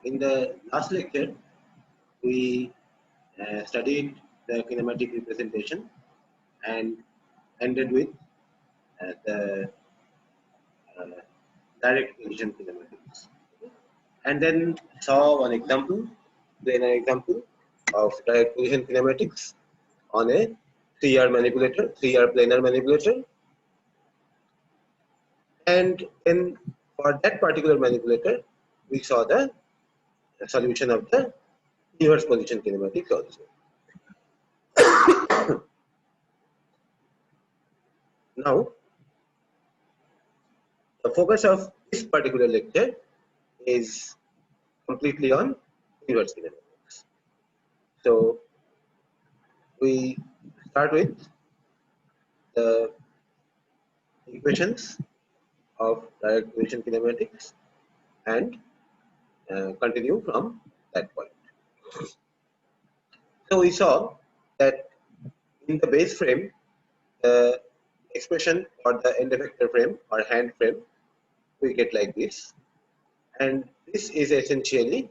in the last lecture, we studied the kinematic representation and ended with the uh, direct position kinematics. And then saw one example, then an example of direct position kinematics on a 3R manipulator, 3R planar manipulator. And then for that particular manipulator, we saw the solution of the inverse position kinematics also. Now, the focus of this particular lecture is completely on inverse kinematics. So, we start with the equations of direct position kinematics and continue from that point. So, we saw that in the base frame, the expression for the end effector frame or hand frame, we get like this. And this is essentially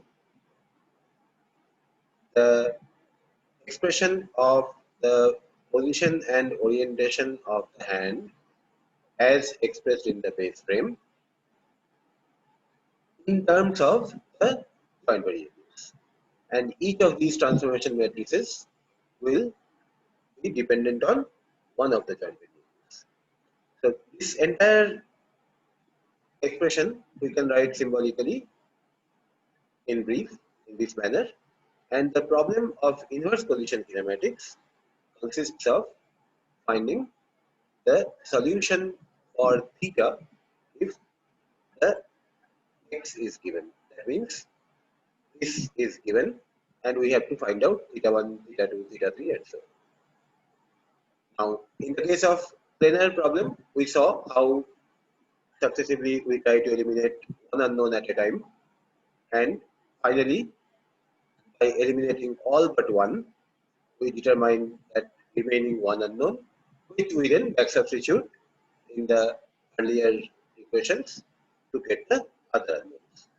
the expression of the position and orientation of the hand as expressed in the base frame in terms of the joint variables. And each of these transformation matrices will be dependent on one of the joint variables. So this entire expression we can write symbolically in brief in this manner. And the problem of inverse position kinematics consists of finding the solution for theta if the x is given. That means this is given and we have to find out theta 1, theta 2, theta 3 and so on. Now, in the case of planar problem, we saw how successively we try to eliminate one unknown at a time, and finally, by eliminating all but one, we determine that remaining one unknown, which we then back substitute in the earlier equations to get the other unknowns.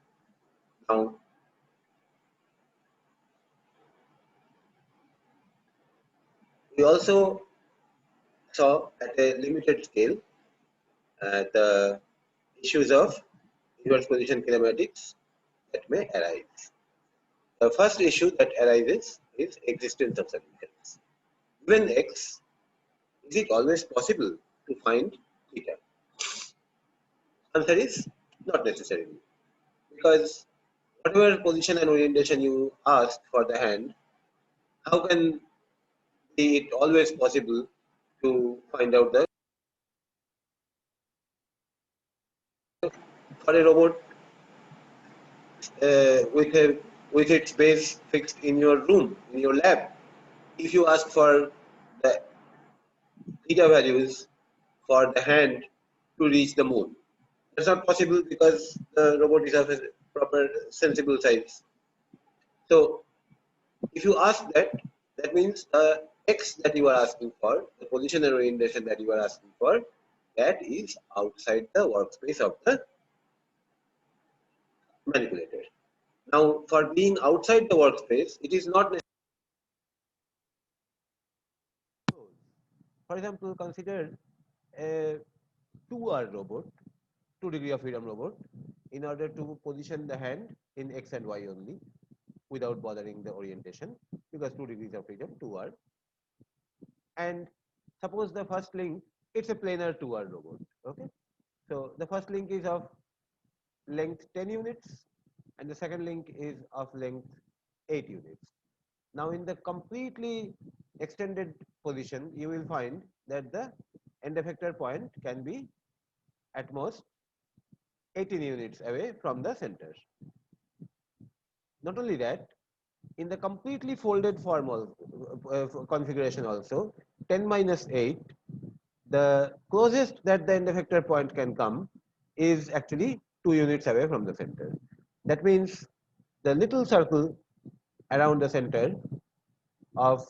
Now, we also saw at a limited scale the issues of inverse position kinematics that may arise. The first issue that arises is existence of solutions. Given x, is it always possible to find theta? Answer is not necessarily, because whatever position and orientation you ask for the hand, how can be it always possible to find out the for a robot with its base fixed in your room, in your lab? If you ask for the theta values for the hand to reach the moon, that's not possible because the robot is of a proper sensible size. So if you ask that, that means the x that you are asking for, the position and orientation that you are asking for, that is outside the workspace of the manipulator. Now, for being outside the workspace, it is not necessary. For example, consider a 2R robot, 2 degree of freedom robot, in order to position the hand in x and y only without bothering the orientation, because 2 degrees of freedom, 2R. And suppose the first link, it's a planar 2R robot. Okay, so the first link is of length 10 units and the second link is of length 8 units. Now, in the completely extended position, you will find that the end effector point can be at most 18 units away from the center. Not only that, in the completely folded form configuration also, 10 minus 8, the closest that the end effector point can come is actually 2 units away from the center. That means the little circle around the center of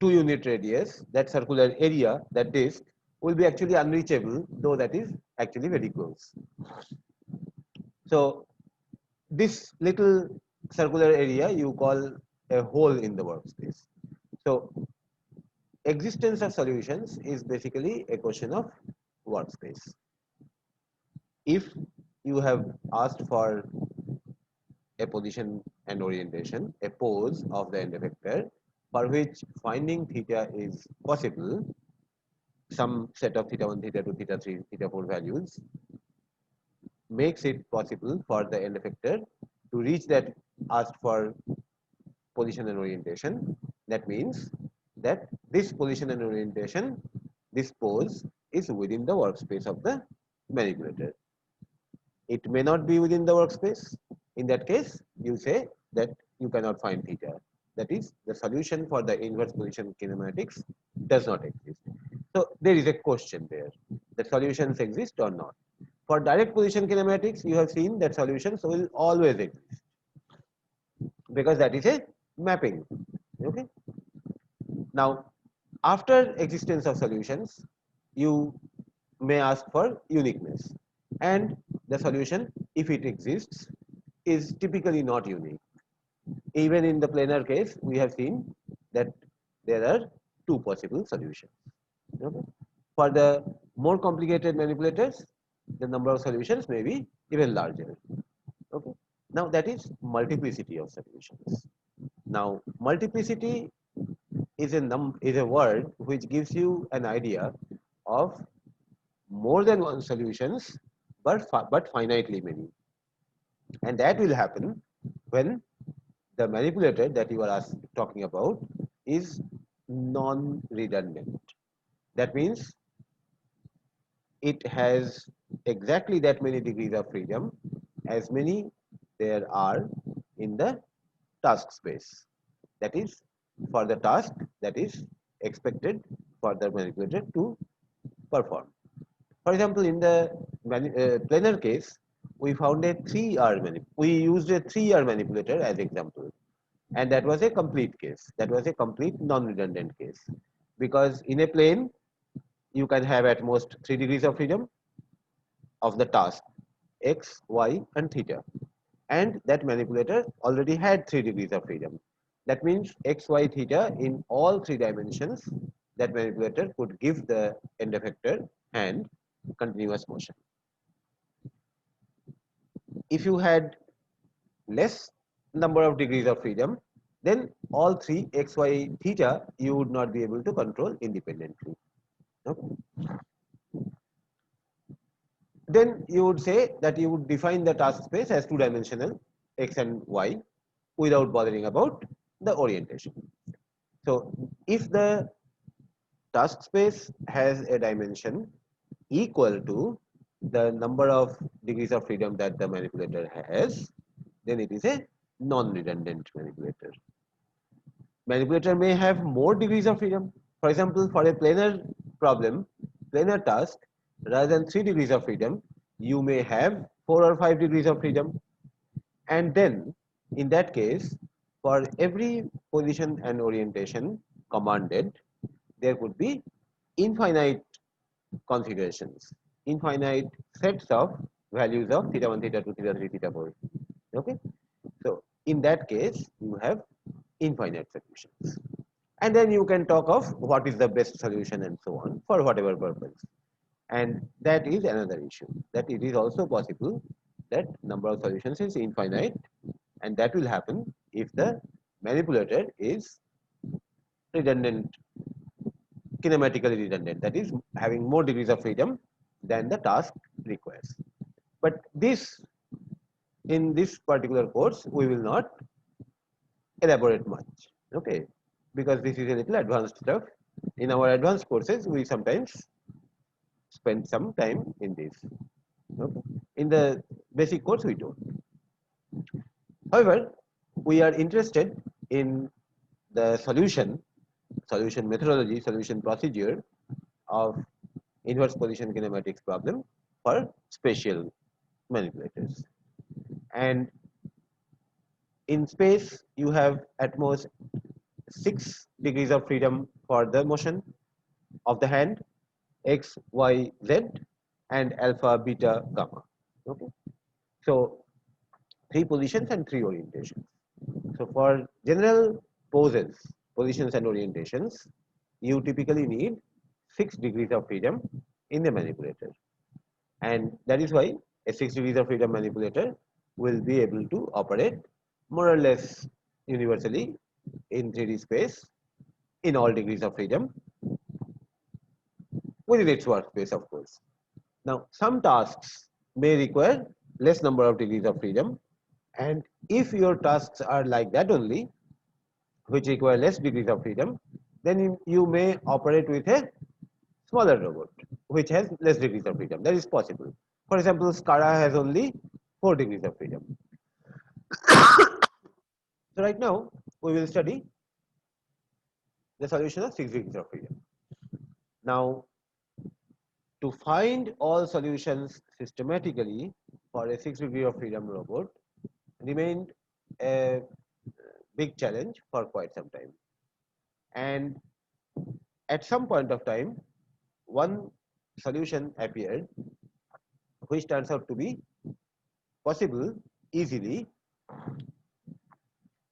2-unit radius, that circular area, that disk, will be actually unreachable, though that is actually very close. So this little circular area you call a hole in the workspace. So existence of solutions is basically a question of workspace. If you have asked for a position and orientation, a pose of the end effector for which finding theta is possible, some set of theta 1, theta 2, theta 3, theta 4 values makes it possible for the end effector to reach that asked for position and orientation. That means that this position and orientation, this pose is within the workspace of the manipulator. It may not be within the workspace. In that case, you say that you cannot find theta. That is, the solution for the inverse position kinematics does not exist. So there is a question there. The solutions exist or not. For direct position kinematics, you have seen that solutions will always exist because that is a mapping. Okay. Now, after existence of solutions, you may ask for uniqueness, and the solution, if it exists, is typically not unique. Even in the planar case, we have seen that there are two possible solutions. Okay. For the more complicated manipulators, the number of solutions may be even larger. Okay. Now that is multiplicity of solutions. Now multiplicity is a word which gives you an idea of more than one solutions, but finitely many, and that will happen when the manipulator that you are talking about is non-redundant. That means it has exactly that many degrees of freedom as many there are in the task space. That is, for the task that is expected for the manipulator to perform. For example, in the planar case, we found a 3R we used a 3R manipulator as example, and that was a complete case. That was a complete non-redundant case, because in a plane you can have at most 3 degrees of freedom of the task x, y, and theta, and that manipulator already had 3 degrees of freedom. That means x, y, theta in all 3 dimensions, that manipulator could give the end effector hand continuous motion. If you had less number of degrees of freedom, then all 3 x, y, theta you would not be able to control independently. Okay. Then you would say that you would define the task space as 2-dimensional x and y without bothering about the orientation. So if the task space has a dimension equal to the number of degrees of freedom that the manipulator has, then it is a non-redundant manipulator. Manipulator may have more degrees of freedom. For example, for a planar problem, planar task, rather than 3 degrees of freedom, you may have 4 or 5 degrees of freedom. And then, in that case, for every position and orientation commanded, there could be infinite configurations, infinite sets of values of theta 1, theta 2, theta 3, theta 4. Okay. So in that case, you have infinite solutions. And then you can talk of what is the best solution and so on for whatever purpose. And that is another issue, that it is also possible that number of solutions is infinite, and that will happen if the manipulator is redundant, kinematically redundant, that is having more degrees of freedom than the task requires. But this, in this particular course, we will not elaborate much, okay, because this is a little advanced stuff. In our advanced courses, we sometimes spend some time in this. Okay. In the basic course, we don't. However, we are interested in the solution methodology, solution procedure of inverse position kinematics problem for spatial manipulators. And in space, you have at most 6 degrees of freedom for the motion of the hand, x, y, z, and alpha, beta, gamma. Okay. So 3 positions and 3 orientations. So for general poses, positions and orientations, you typically need 6 degrees of freedom in the manipulator. And that is why a 6 degrees of freedom manipulator will be able to operate more or less universally in 3D space in all degrees of freedom within its workspace, of course. Now, some tasks may require less number of degrees of freedom, and if your tasks are like that only, which require less degrees of freedom, then you may operate with a smaller robot which has less degrees of freedom. That is possible. For example, SCARA has only 4 degrees of freedom. So right now we will study the solution of 6 degrees of freedom. Now, to find all solutions systematically for a 6 degree of freedom robot remained a big challenge for quite some time. And at some point of time, one solution appeared which turns out to be possible easily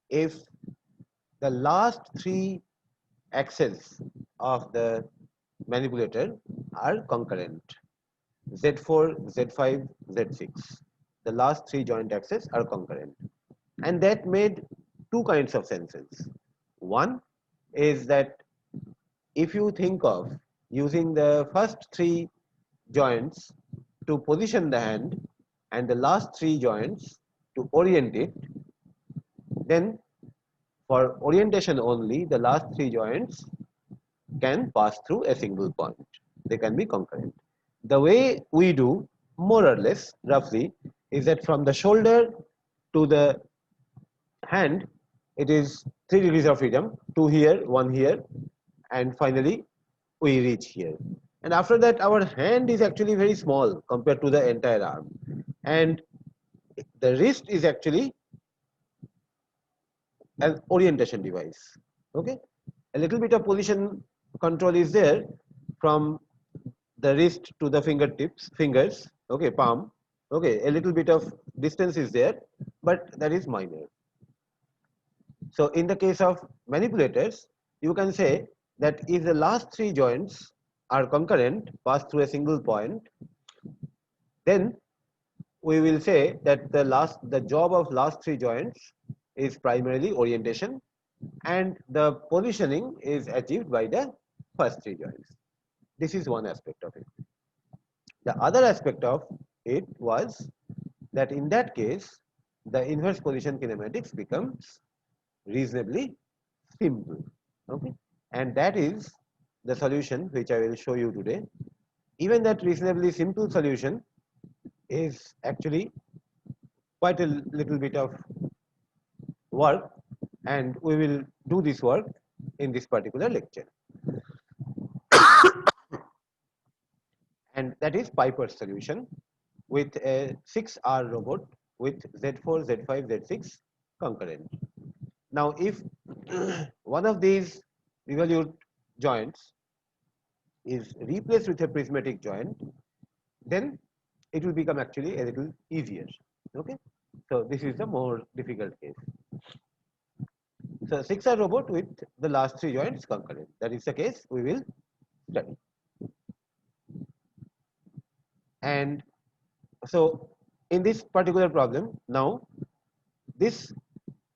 if the last 3 axes of the manipulator are concurrent. Z4, Z5, Z6. The last 3 joint axes are concurrent. And that made 2 kinds of senses. One is that if you think of using the first 3 joints to position the hand and the last 3 joints to orient it, then for orientation only, the last 3 joints can pass through a single point. They can be concurrent. The way we do, more or less, roughly, is that from the shoulder to the hand, it is 3 degrees of freedom, 2 here, 1 here, and finally we reach here. And after that, our hand is actually very small compared to the entire arm. And the wrist is actually an orientation device. Okay, a little bit of position control is there from the wrist to the fingers, okay, palm, okay, a little bit of distance is there, but that is minor. So in the case of manipulators, you can say that if the last 3 joints are concurrent, pass through a single point, then we will say that the job of last 3 joints is primarily orientation, and the positioning is achieved by the first 3 joints. This is one aspect of it. The other aspect of it was that in that case, the inverse position kinematics becomes reasonably simple. Okay, and that is the solution which I will show you today. Even that reasonably simple solution is actually quite a little bit of work, and we will do this work in this particular lecture. And that is Piper's solution with a 6R robot with Z4, Z5, Z6 concurrent. Now, if one of these revolute joints is replaced with a prismatic joint, then it will become actually a little easier. Okay, so this is the more difficult case. So 6R robot with the last 3 joints concurrent. That is the case we will study. And so in this particular problem, now this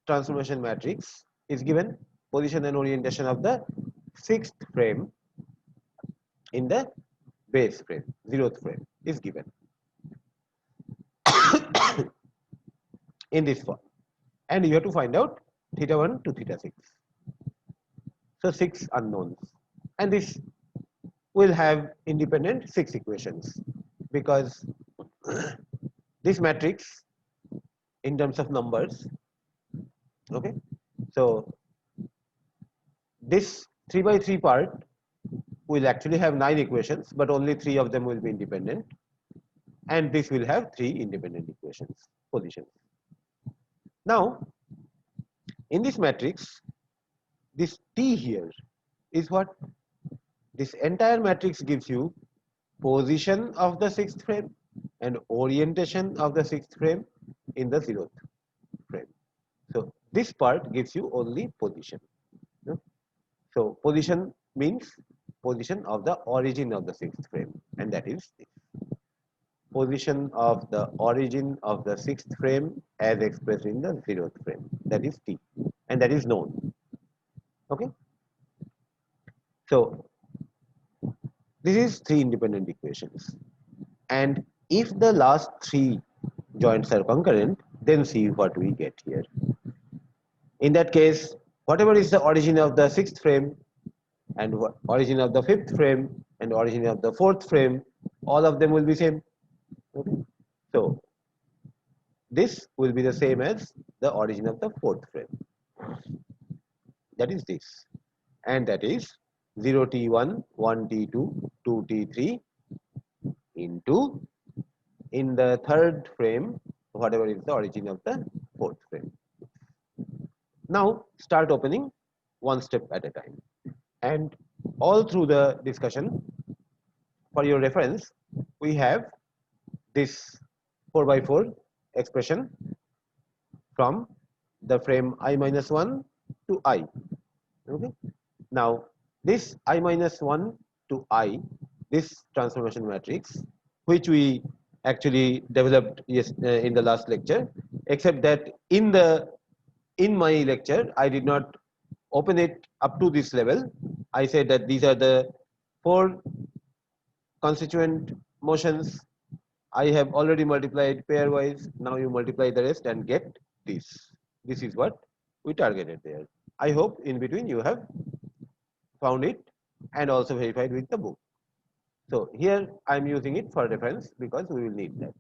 transformation matrix is given position and orientation of the 6th frame in the base frame, 0th frame is given in this form, and you have to find out theta 1 to theta 6. So 6 unknowns, and this will have independent 6 equations, because this matrix in terms of numbers, okay, so this 3 by 3 part will actually have 9 equations, but only 3 of them will be independent, and this will have 3 independent equations, positions. Now, in this matrix, this T here is what? This entire matrix gives you position of the 6th frame and orientation of the 6th frame in the 0th. this part gives you only position. So position means position of the origin of the sixth frame, and that is this. Position of the origin of the sixth frame as expressed in the zeroth frame, that is t, and that is known. Okay, so this is three independent equations, and if the last three joints are concurrent, then see what we get here. In that case, whatever is the origin of the sixth frame and origin of the fifth frame and origin of the fourth frame, all of them will be same. Okay, so this will be the same as the origin of the fourth frame, that is this, and that is 0t1, 1t2, 2t3 into, in the third frame, whatever is the origin of the fourth frame. Now start opening one step at a time, and all through the discussion, for your reference, we have this 4 by 4 expression from the frame I minus 1 to I. Okay. Now this I minus 1 to I, this transformation matrix, which we actually developed in the last lecture, except that in my lecture I did not open it up to this level. I said that these are the 4 constituent motions. I have already multiplied pairwise. Now you multiply the rest and get this. This is what we targeted there. I hope in between you have found it and also verified with the book. So here I am using it for reference because we will need that.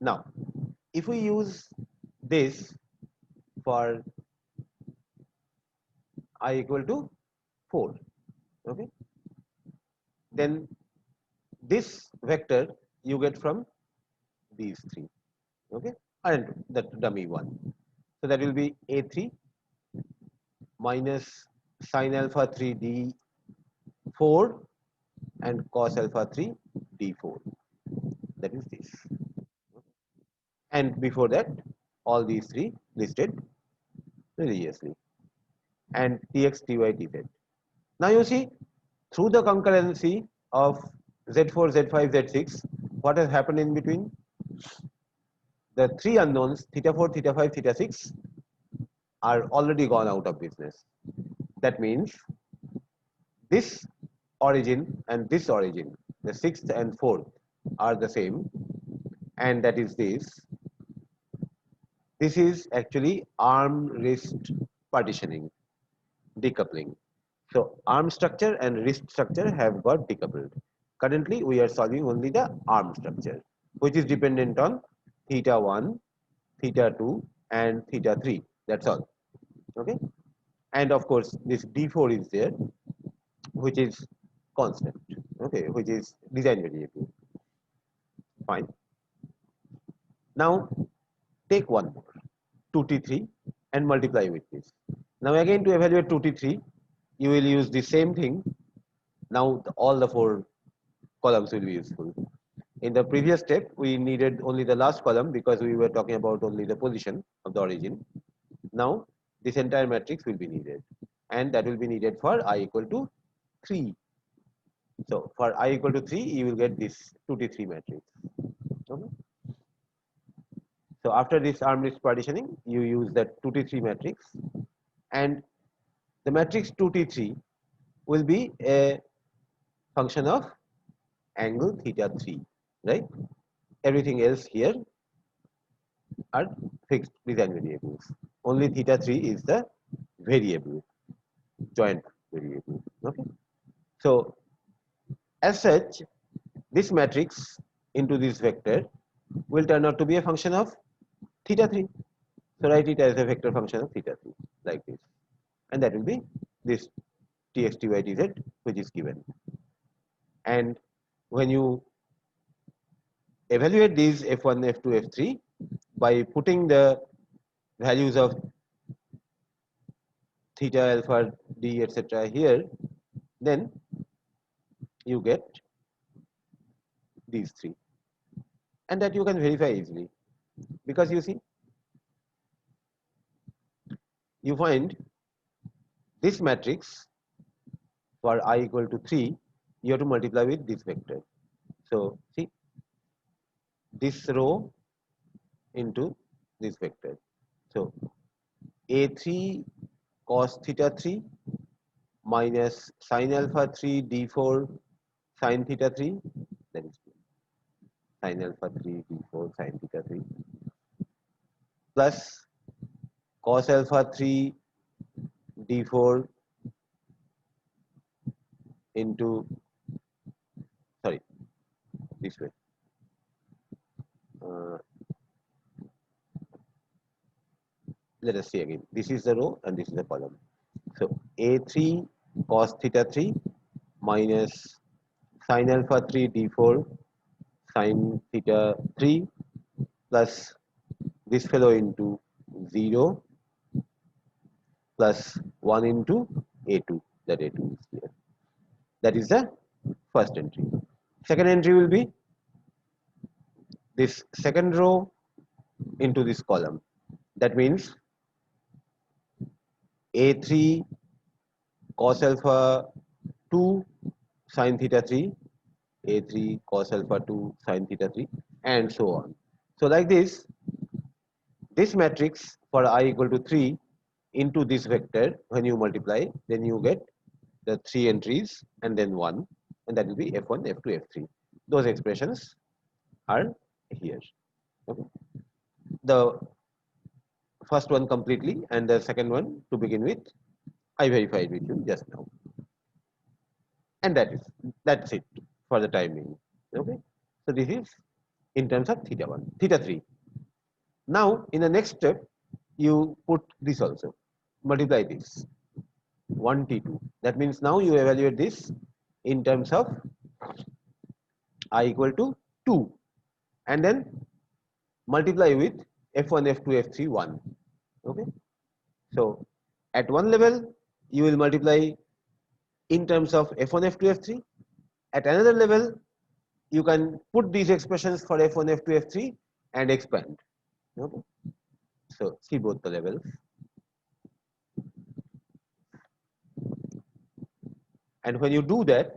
Now, if we use this for I equal to 4, okay, then this vector you get from these 3, okay, and the dummy one. So that will be A3 minus sin alpha 3 D4 and cos alpha 3 D4. That is this. And before that, all these 3 listed religiously. And Tx, Ty, Tz. Now you see, through the concurrency of Z4, Z5, Z6, what has happened in between? The 3 unknowns, theta 4, theta 5, theta 6, are already gone out of business. That means this origin and this origin, the 6th and 4th, are the same, and that is this. This is actually arm-wrist partitioning, decoupling. So arm structure and wrist structure have got decoupled. Currently, we are solving only the arm structure, which is dependent on theta 1, theta 2, and theta 3. That's all. Okay. And of course, this D4 is there, which is constant. Okay, which is design variable. Fine. Now take one more, 2t3, and multiply with this. Now again, to evaluate 2t3, you will use the same thing. Now all the 4 columns will be useful. In the previous step, we needed only the last column because we were talking about only the position of the origin. Now this entire matrix will be needed, and that will be needed for I equal to 3. So for I equal to 3, you will get this 2t3 matrix. Okay. So after this arm-wrist partitioning, you use that 2t3 matrix, and the matrix 2t3 will be a function of angle theta 3, right? Everything else here are fixed design variables. Only theta 3 is the variable, joint variable. Okay. So as such, this matrix into this vector will turn out to be a function of theta 3. So write it as a vector function of theta 3, like this. And that will be this Tx, Ty, Tz, which is given. And when you evaluate these F1, F2, F3 by putting the values of theta, alpha, d, etc. here, then you get these 3. and that you can verify easily, because you see, you find this matrix for I equal to 3, you have to multiply with this vector. So see, this row into this vector. So A3 cos theta 3 minus sin alpha 3 d4 sin theta 3, that is sin alpha 3 d4 sin theta 3, plus cos alpha 3 d4 into, sorry, this way. Uh, let us see again. This is the row and this is the column. So A3 cos theta 3 minus sin alpha 3 d4 sin theta 3 plus this fellow into 0 plus 1 into A2, that A2 is here. That is the first entry. Second entry will be this second row into this column. That means A3 cos alpha 2 sin theta 3, A3 cos alpha 2 sin theta 3, and so on. So like this matrix for I equal to 3 into this vector, when you multiply, then you get the 3 entries and then 1, and that will be F1, F2, F3. Those expressions are here. Okay. The first one completely and the second one to begin with, I verified with you just now. And that's it for the time being. Okay. So this is in terms of theta 1, theta 3. Now in the next step, you put this also, multiply this 1 T2. That means now you evaluate this in terms of I equal to 2, and then multiply with F1, F2, F3, 1. Okay. So at one level, you will multiply in terms of F1, F2, F3. At another level, you can put these expressions for F1, F2, F3 and expand. Okay. So see both the levels. And when you do that,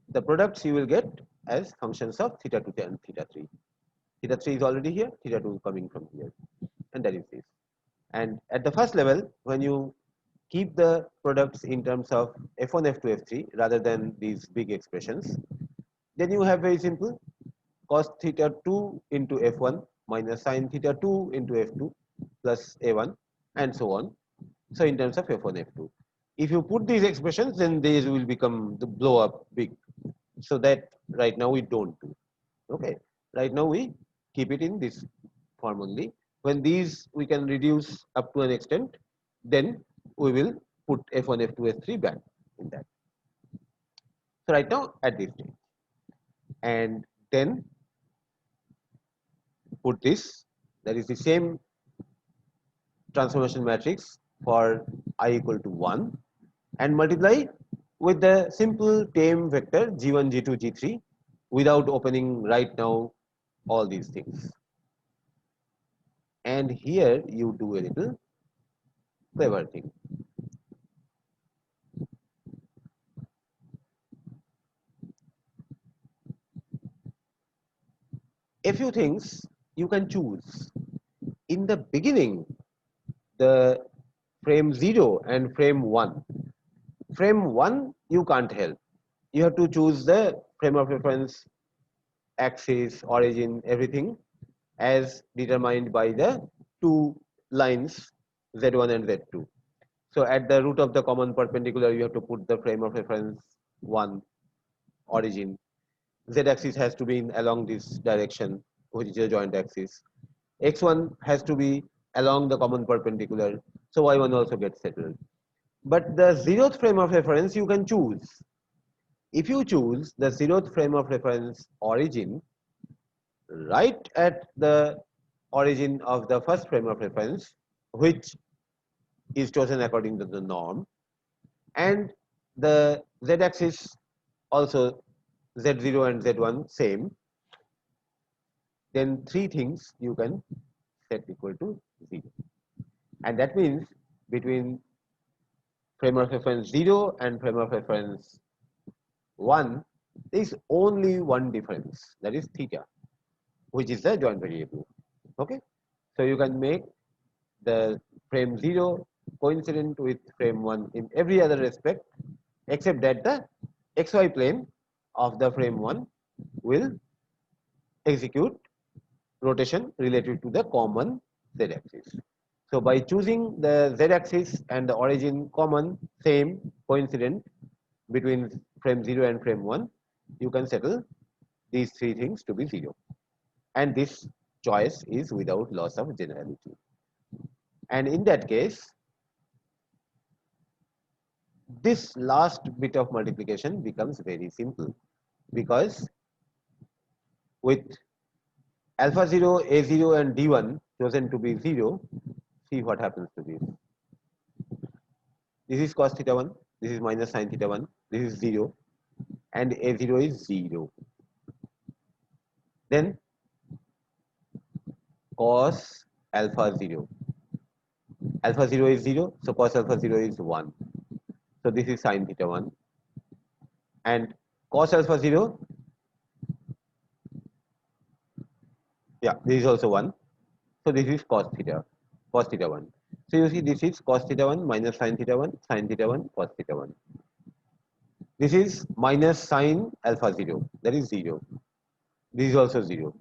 the products you will get as functions of theta 2 and theta 3. Theta 3 is already here, theta 2 coming from here, and that is this. And at the first level, when you keep the products in terms of F1, F2, F3 rather than these big expressions, then you have very simple cos theta 2 into F1 minus sin theta 2 into F2 plus A1 and so on. So in terms of F1, F2. If you put these expressions, then these will become the blow up big. So that right now we don't do. Okay. Right now we keep it in this form only. When these we can reduce up to an extent, then we will put F1, F2, F3 back in that. So right now at this stage, and then put this, that is the same transformation matrix for I equal to 1, and multiply with the simple tame vector G1, G2, G3 without opening right now all these things. And here you do a little clever thing. A few things you can choose. In the beginning, the frame 0 and frame 1. Frame 1 you can't help. You have to choose the frame of reference, axis, origin, everything as determined by the two lines Z1 and Z2. So at the root of the common perpendicular, you have to put the frame of reference 1, origin. Z-axis has to be in along this direction, which is a joint axis. X1 has to be along the common perpendicular, so Y1 also gets settled. But the zeroth frame of reference you can choose. If you choose the zeroth frame of reference origin, right at the origin of the first frame of reference, which is chosen according to the norm, and the z-axis also z0 and z1 same, then three things you can set equal to 0. And that means between frame of reference 0 and frame of reference 1, there is only one difference, that is theta, which is the joint variable. Okay, so you can make the frame 0 coincident with frame 1 in every other respect, except that the xy plane of the frame 1 will execute rotation related to the common z axis. So by choosing the z axis and the origin common, same, coincident between frame 0 and frame 1, you can settle these three things to be 0. And this choice is without loss of generality. And in that case, this last bit of multiplication becomes very simple, because with alpha 0, a0 and d1 chosen to be 0, see what happens to this. This is cos theta 1, this is minus sin theta 1, this is 0, and a0 is 0. Then cos alpha 0. Alpha 0 is 0, so cos alpha 0 is 1. So this is sin theta 1. And cos alpha 0, yeah, this is also 1. So this is cos theta 1. So you see, this is cos theta 1 minus sin theta 1, sin theta 1, cos theta 1. This is minus sin alpha 0, that is 0. This is also 0.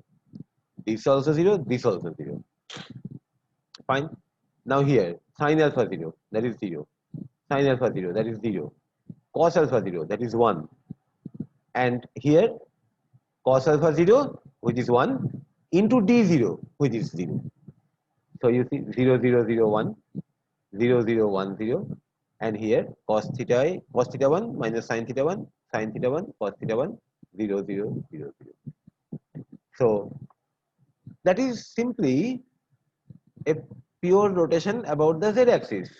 This also 0, this also 0. Fine. Now here, sin alpha 0, that is 0. Sin alpha 0, that is 0. Cos alpha 0, that is 1. And here, cos alpha 0, which is 1, into d0, which is 0. So you see 0, 0, 0, 1, 0, 0, 1, 0. And here, cos theta 1 minus sin theta 1, sin theta 1, cos theta 1, 0, 0, 0, 0. So that is simply a pure rotation about the z-axis,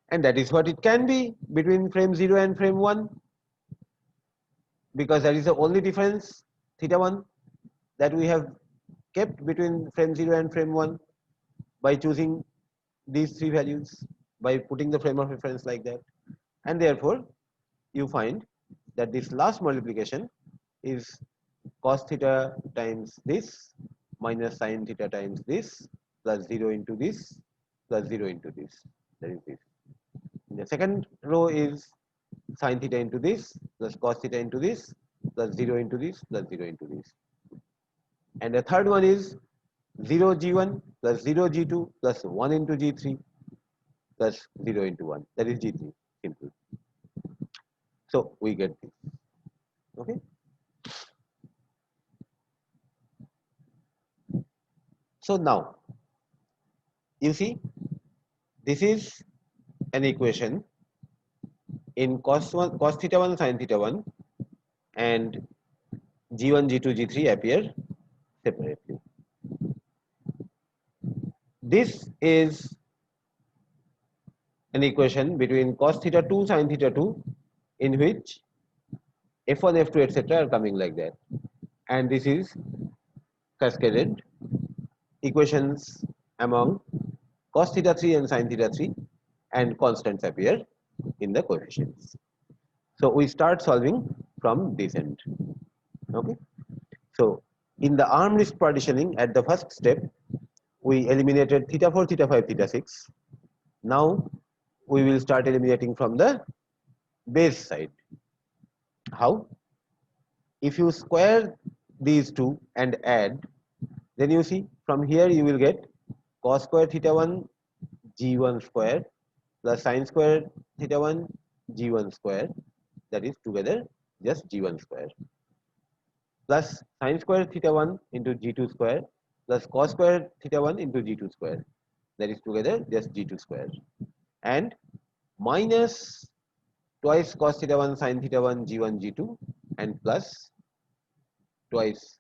and that is what it can be between frame 0 and frame 1, because that is the only difference, theta 1, that we have kept between frame 0 and frame 1 by choosing these three values, by putting the frame of reference like that. And therefore you find that this last multiplication is cos theta times this minus sin theta times this plus 0 into this plus 0 into this, that is this. The second row is sin theta into this plus cos theta into this plus 0 into this plus 0 into this. And the third one is 0 g1 plus 0 g2 plus 1 into g3 plus 0 into 1, that is g3, simple. So we get this. Okay. So now you see, this is an equation in cos theta 1 sin theta 1, and g1 g2 g3 appear separately. This is an equation between cos theta 2 sin theta 2, in which f1 f2 etc. are coming like that, and this is cascaded equations among cos theta 3 and sin theta 3, and constants appear in the coefficients. So we start solving from this end. Okay. So in the arm list partitioning, at the first step, we eliminated theta 4, theta 5, theta 6. Now we will start eliminating from the base side. How? If you square these two and add, then you see from here you will get cos square theta 1 g1 square plus sin square theta 1 g1 square, that is together just g1 square, plus sin square theta 1 into g2 square plus cos square theta 1 into g2 square, that is together just g2 square, and minus twice cos theta 1 sin theta 1 g1 g2 and plus twice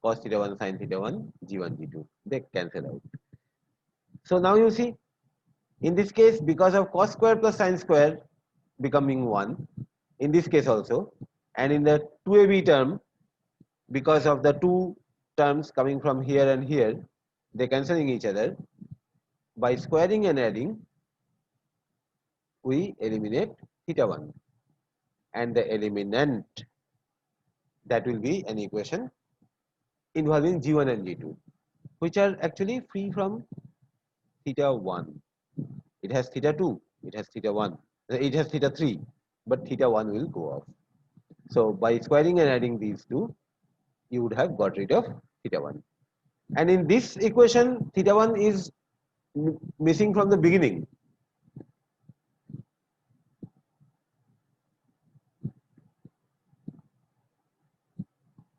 cos theta 1 sin theta 1 g1 g2, they cancel out. So now you see, in this case, because of cos square plus sin square becoming 1, in this case also, and in the 2ab term, because of the two terms coming from here and here, they cancelling each other. By squaring and adding, we eliminate theta 1, and the eliminant, that will be an equation involving G1 and G2, which are actually free from theta 1. It has theta 2, it has theta 1, it has theta 3, but theta 1 will go off. So by squaring and adding these two, you would have got rid of theta 1. And in this equation, theta 1 is missing from the beginning.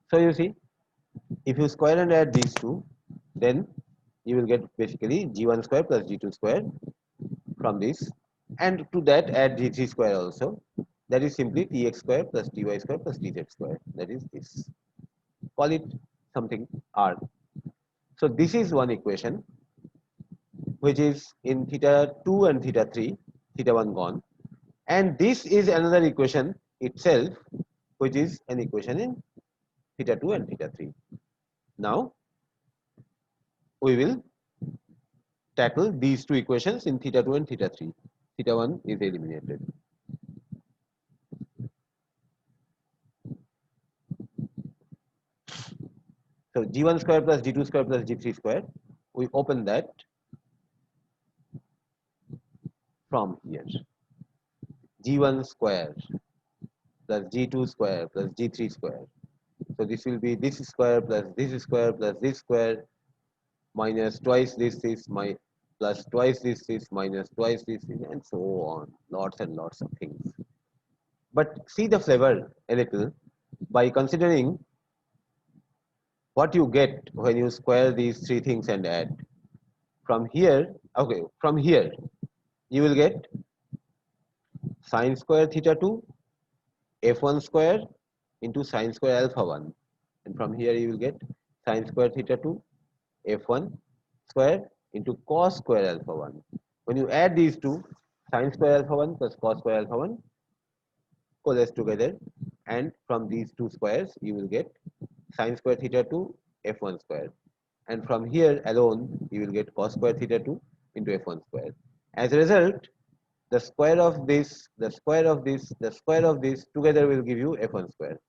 So you see, if you square and add these two, then you will get basically G1 square plus G2 square from this, and to that add G3 square also. That is simply Tx square plus Ty square plus Tz square. That is this. Call it something R. So this is one equation which is in theta 2 and theta 3, theta 1 gone. And this is another equation itself, which is an equation in theta 2 and theta 3. Now, we will tackle these two equations in theta 2 and theta 3. Theta 1 is eliminated. So G1 square plus G2 square plus G3 square, we open that from here. G1 square plus G2 square plus G3 square. So this will be this square plus this square plus this square minus twice this my plus twice this minus twice this, and so on. Lots and lots of things. But see the flavor a little by considering what you get when you square these three things and add. From here, okay, from here you will get sine square theta 2 f1 square into sine square alpha 1, and from here you will get sine square theta 2 f1 square into cos square alpha 1. When you add these two, sine square alpha 1 plus cos square alpha 1 coalesce together, and from these two squares you will get sine square theta 2 f1 square, and from here alone you will get cos square theta 2 into f1 square. As a result, the square of this, the square of this, the square of this together will give you f1 square.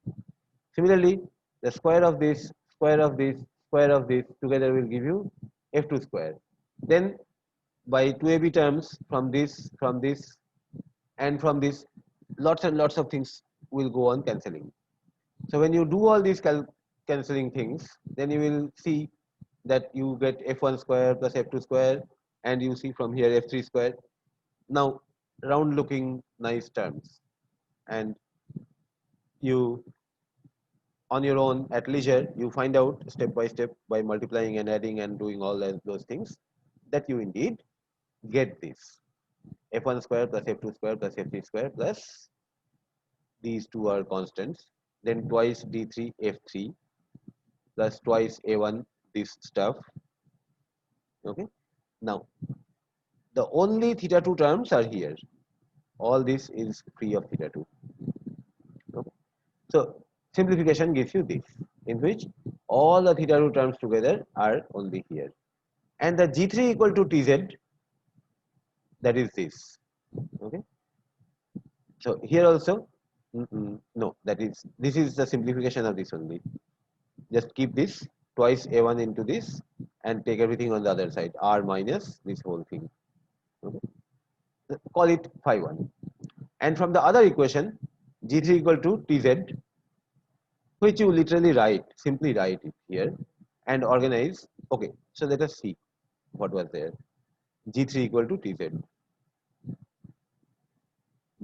Similarly, the square of this, square of this, square of this together will give you f2 square. Then by 2ab terms, from this, and from this, lots and lots of things will go on cancelling. So when you do all these cancelling things, then you will see that you get f1 square plus f2 square, and you see from here f3 square. Now round looking nice terms, and you on your own at leisure you find out step by step by multiplying and adding and doing all those things that you indeed get this f1 square plus f2 square plus f3 square plus these two are constants, then twice d3 f3 plus twice a1 this stuff. Okay, now the only theta 2 terms are here. All this is free of theta 2. Okay. So simplification gives you this, in which all the theta 2 terms together are only here, and the G3 equal to Tz, that is this. Okay. So here also, no, this is the simplification of this only. Just keep this twice a1 into this and take everything on the other side, r minus this whole thing. Okay. Call it phi 1. And from the other equation, G3 equal to Tz, which you literally write, simply write it here and organize. Okay, so let us see what was there. G3 equal to Tz.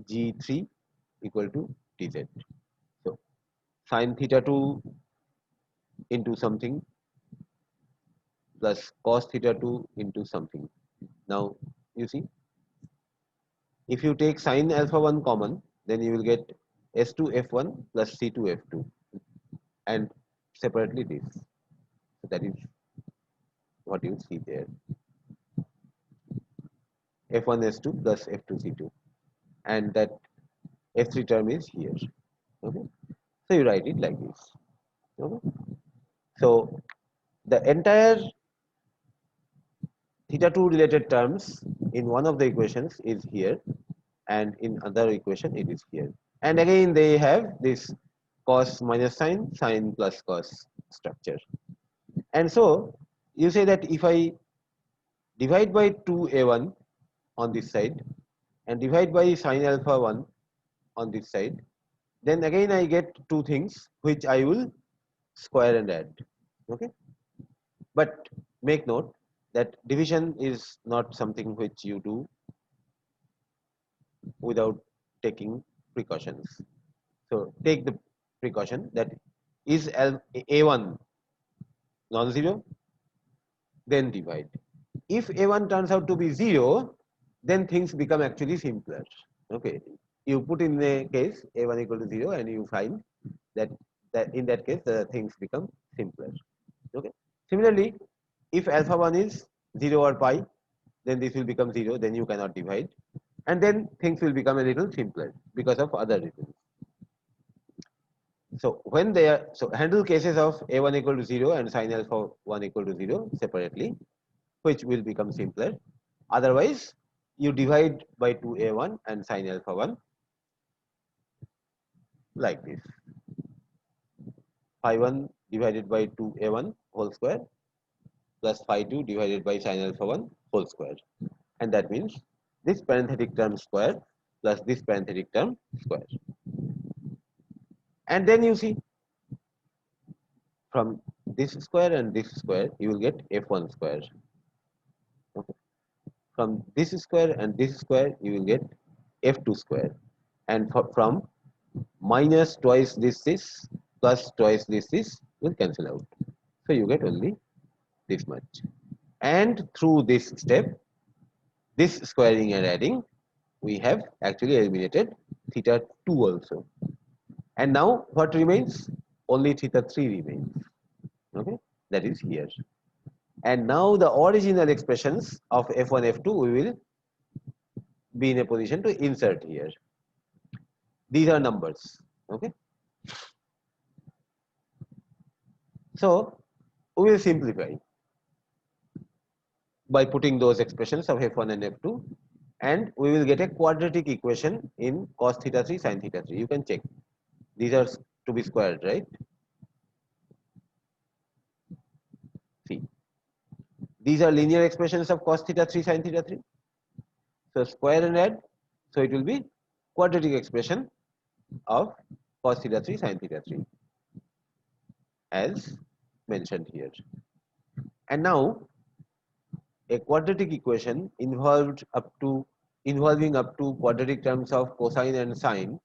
G3 equal to Tz. So sine theta 2 into something plus cos theta 2 into something. Now you see, if you take sine alpha 1 common, then you will get S2 F1 plus C2 F2, and separately this. So that is what you see there. F1 S2 plus F2 C2, and that F3 term is here. Okay, so you write it like this. Okay, so the entire theta 2 related terms in one of the equations is here, and in other equation it is here. And again they have this cos minus sine, sine plus cos structure. And so you say that if I divide by 2a1 on this side and divide by sine alpha 1 on this side, then again I get two things which I will square and add. Okay, but make note that division is not something which you do without taking precautions. So take the precaution that is a1 non-zero, then divide. If a1 turns out to be 0, then things become actually simpler. Okay, you put in a case a1 equal to 0 and you find that in that case the things become simpler. Okay. Similarly, if alpha 1 is 0 or pi, then this will become 0, then you cannot divide, and then things will become a little simpler because of other reasons. So when they are, so handle cases of a1 equal to 0 and sine alpha 1 equal to 0 separately, which will become simpler. Otherwise, you divide by 2a1 and sine alpha 1 like this. Phi 1 divided by 2a1 whole square plus phi 2 divided by sine alpha 1 whole square. And that means this parenthetic term square plus this parenthetic term square. And then you see from this square and this square you will get f1 square. Okay. From this square and this square you will get f2 square, and from minus twice this plus twice this will cancel out, so you get only this much. And through this step, this squaring and adding, we have actually eliminated theta 2 also. And now what remains? Only theta 3 remains. Okay, that is here. And now the original expressions of f1, f2 we will be in a position to insert here. These are numbers. Okay. So we will simplify by putting those expressions of f1 and f2, and we will get a quadratic equation in cos theta 3 sin theta 3. You can check. These are to be squared, right? See, these are linear expressions of cos theta 3 sin theta 3. So square and add, so it will be quadratic expression of cos theta 3 sin theta 3 as mentioned here. And now a quadratic equation involving up to quadratic terms of cosine and sine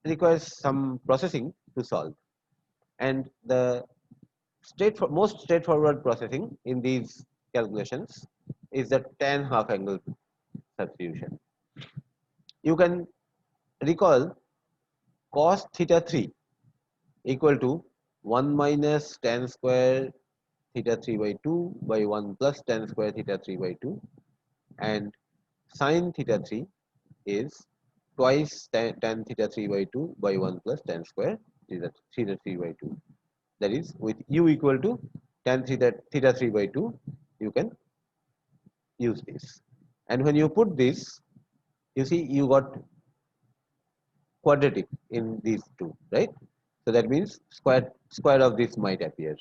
requires some processing to solve. And the most straightforward processing in these calculations is the tan half angle substitution. You can recall cos theta 3 equal to 1 minus tan square theta 3 by 2 by 1 plus tan square theta 3 by 2, and sin theta 3 is twice tan theta 3 by 2 by 1 plus tan square theta 3 by 2. That is, with u equal to tan theta 3 by 2, you can use this. And when you put this, you see you got quadratic in these two, right? So that means square of this might appear.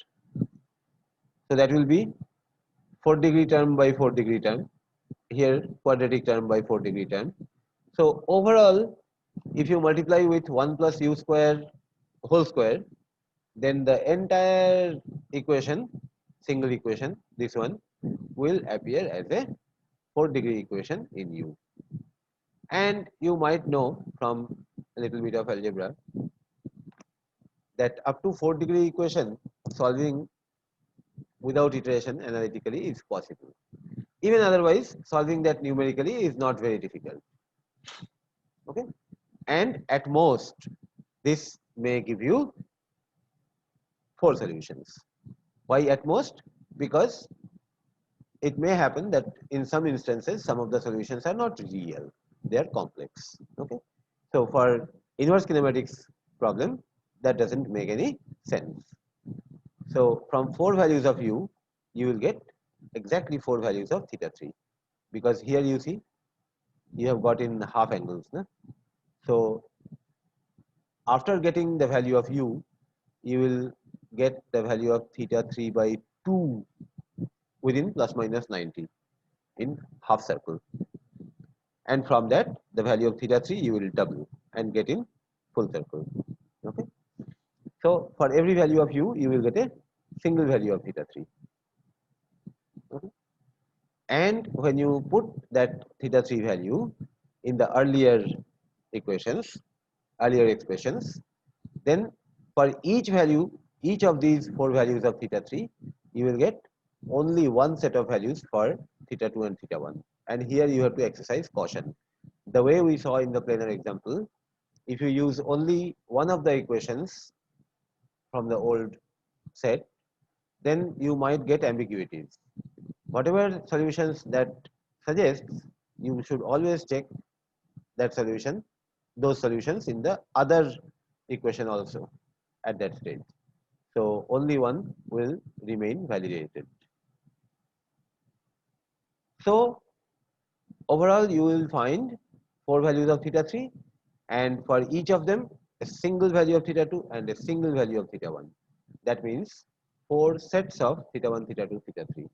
So that will be 4-degree term by 4-degree term. Here quadratic term by 4-degree term. So overall, if you multiply with 1 plus u square whole square, then the entire equation, single equation, this one, will appear as a 4-degree equation in u. And you might know from a little bit of algebra that up to 4-degree equation solving without iteration analytically is possible. Even otherwise, solving that numerically is not very difficult. Okay, and at most this may give you 4 solutions. Why at most? Because it may happen that in some instances some of the solutions are not real, they are complex. Okay, so for inverse kinematics problem, that doesn't make any sense. So from 4 values of u, you will get exactly 4 values of theta 3, because here you see you have got in half angles. Na? So after getting the value of u, you will get the value of theta 3 by 2 within plus minus 90 in half circle. And from that, the value of theta 3 you will double and get in full circle. Okay. So for every value of u, you will get a single value of theta 3. Okay. And when you put that theta 3 value in the earlier equations, earlier expressions, then for each value, each of these 4 values of theta 3, you will get only one set of values for theta 2 and theta 1. And here you have to exercise caution. The way we saw in the planar example, if you use only one of the equations from the old set, then you might get ambiguities. Whatever solutions that suggests, you should always check that solution, those solutions in the other equation also at that stage. So only one will remain validated. So overall, you will find 4 values of theta 3, and for each of them, a single value of theta 2 and a single value of theta 1. That means 4 sets of theta 1, theta 2, theta 3.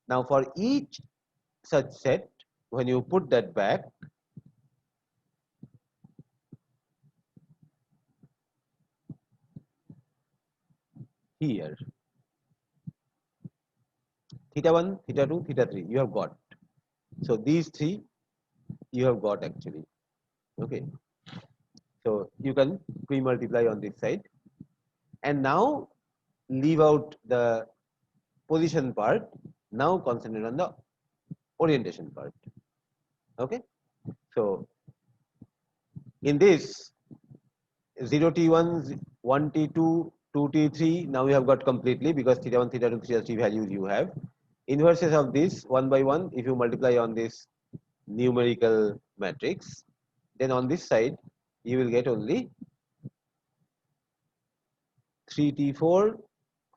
Now for each such set, when you put that back, here, theta 1, theta 2, theta 3, you have got. So these 3 you have got actually. Okay. So you can pre-multiply on this side. And now leave out the position part. Now concentrate on the orientation part. Okay. So in this 0t1, 1t2, 2t3, now we have got completely, because theta 1, theta 2, theta 3 values you have. Inverses of this one by one, if you multiply on this numerical matrix, then on this side you will get only 3t4,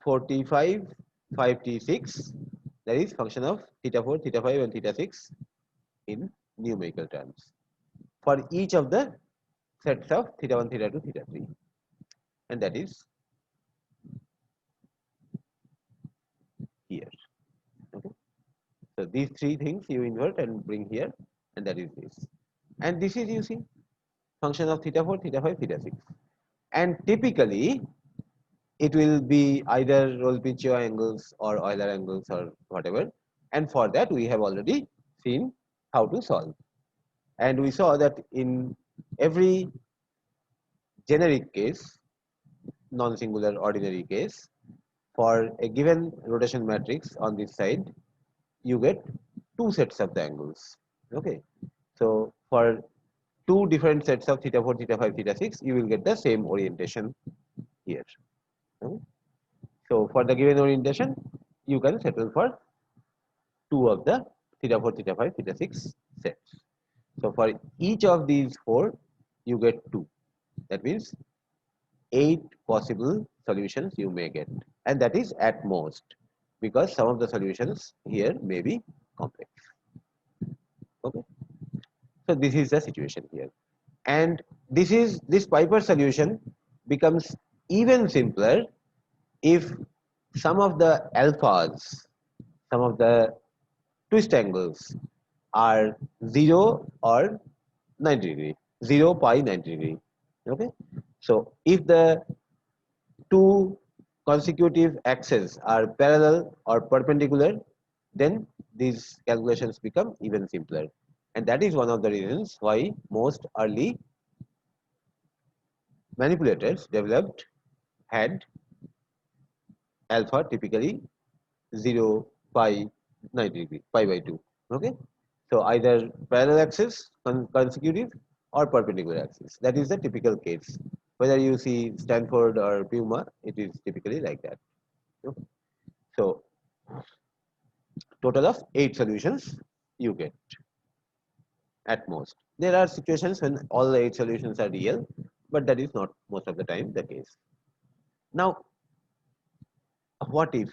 4t5, 5t6, that is function of theta 4, theta 5 and theta 6 in numerical terms for each of the sets of theta 1, theta 2, theta 3, and that is here. Okay. So these 3 things you invert and bring here, and that is this. And this is, you see, function of theta 4, theta 5, theta 6. And typically, it will be either Rolls-Piccio angles or Euler angles or whatever. And for that, we have already seen how to solve. And we saw that in every generic case, non-singular ordinary case, for a given rotation matrix on this side, you get 2 sets of the angles. Okay. So for 2 different sets of theta 4, theta 5, theta 6, you will get the same orientation here. Okay. So for the given orientation, you can settle for 2 of the theta 4, theta 5, theta 6 sets. So for each of these 4, you get 2. That means 8 possible solutions you may get, and that is at most, because some of the solutions here may be complex. Okay. So this is the situation here, and this Piper solution becomes even simpler if some of the alphas, some of the twist angles are 0 or 90 degree, 0, pi, 90 degree. Okay. So if the 2 consecutive axes are parallel or perpendicular, then these calculations become even simpler. And that is one of the reasons why most early manipulators developed had alpha typically 0, pi, 90 degree, pi by 2. Okay. So either parallel axis, consecutive, or perpendicular axis. That is the typical case. Whether you see Stanford or Puma, it is typically like that. Okay. So total of 8 solutions you get at most. There are situations when all the 8 solutions are real, but that is not most of the time the case. Now, what if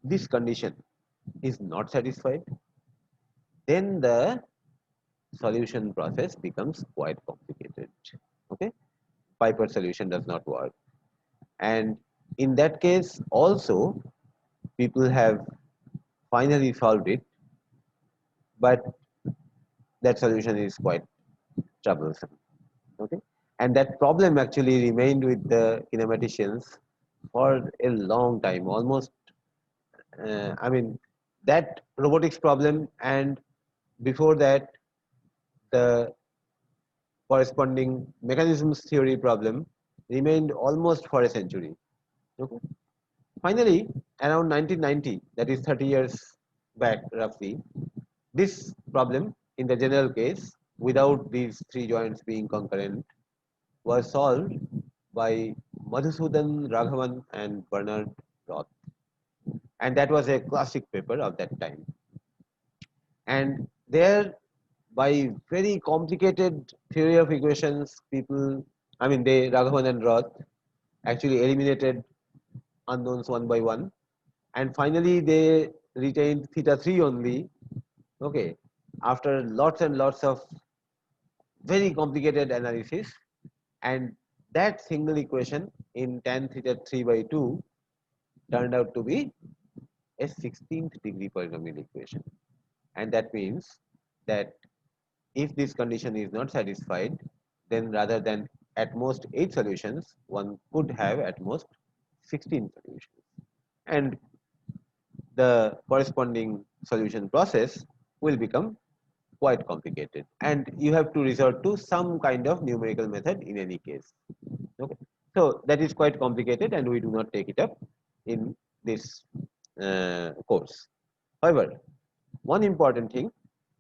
this condition is not satisfied? Then the solution process becomes quite complicated. Okay, Piper solution does not work, and in that case also people have finally solved it, but that solution is quite troublesome. Okay, and that problem actually remained with the kinematicians for a long time, almost. I mean, that robotics problem, and before that, the corresponding mechanisms theory problem remained almost for a century. Okay. Finally, around 1990, that is 30 years back roughly, this problem in the general case, without these three joints being concurrent, was solved by Madhusudan Raghavan and Bernard Roth. And that was a classic paper of that time. And there, by very complicated theory of equations, people, I mean, they, Raghavan and Roth, actually eliminated unknowns one by one. And finally, they retained theta 3 only, okay, after lots and lots of very complicated analysis. And that single equation in tan theta 3 by 2 turned out to be a 16th degree polynomial equation. And that means that if this condition is not satisfied, then rather than at most 8 solutions, one could have at most 16 solutions. And the corresponding solution process will become quite complicated. And you have to resort to some kind of numerical method in any case. Okay. So that is quite complicated and we do not take it up in this course. However, one important thing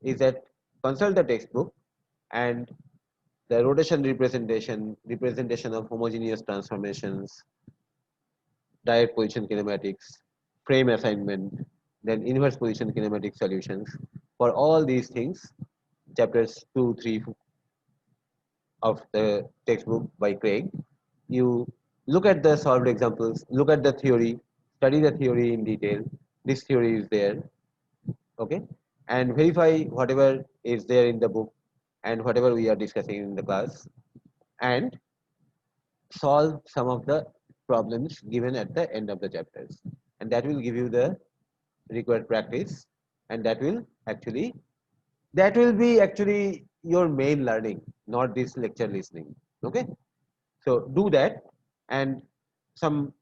is that consult the textbook and the rotation representation of homogeneous transformations, direct position kinematics, frame assignment, then inverse position kinematic solutions. For all these things, chapters 2, 3 of the textbook by Craig, you look at the solved examples, look at the theory, study the theory in detail. This theory is there, okay, and verify whatever is there in the book and whatever we are discussing in the class, and solve some of the problems given at the end of the chapters, and that will give you the required practice, and that will be actually your main learning, not this lecture listening. Okay, so do that, and some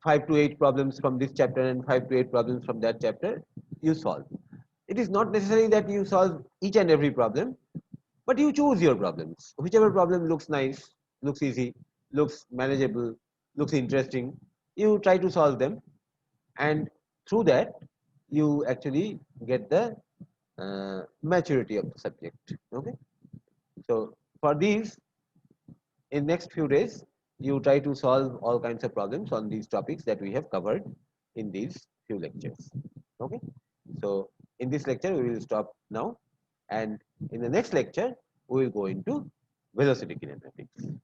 5 to 8 problems from this chapter and 5 to 8 problems from that chapter you solve. It is not necessary that you solve each and every problem, but you choose your problems. Whichever problem looks nice, looks easy, looks manageable, looks interesting, you try to solve them, and through that you actually get the maturity of the subject. Okay, so for these, in next few days, you try to solve all kinds of problems on these topics that we have covered in these few lectures. Okay, so in this lecture we will stop now, and in the next lecture we will go into velocity kinematics.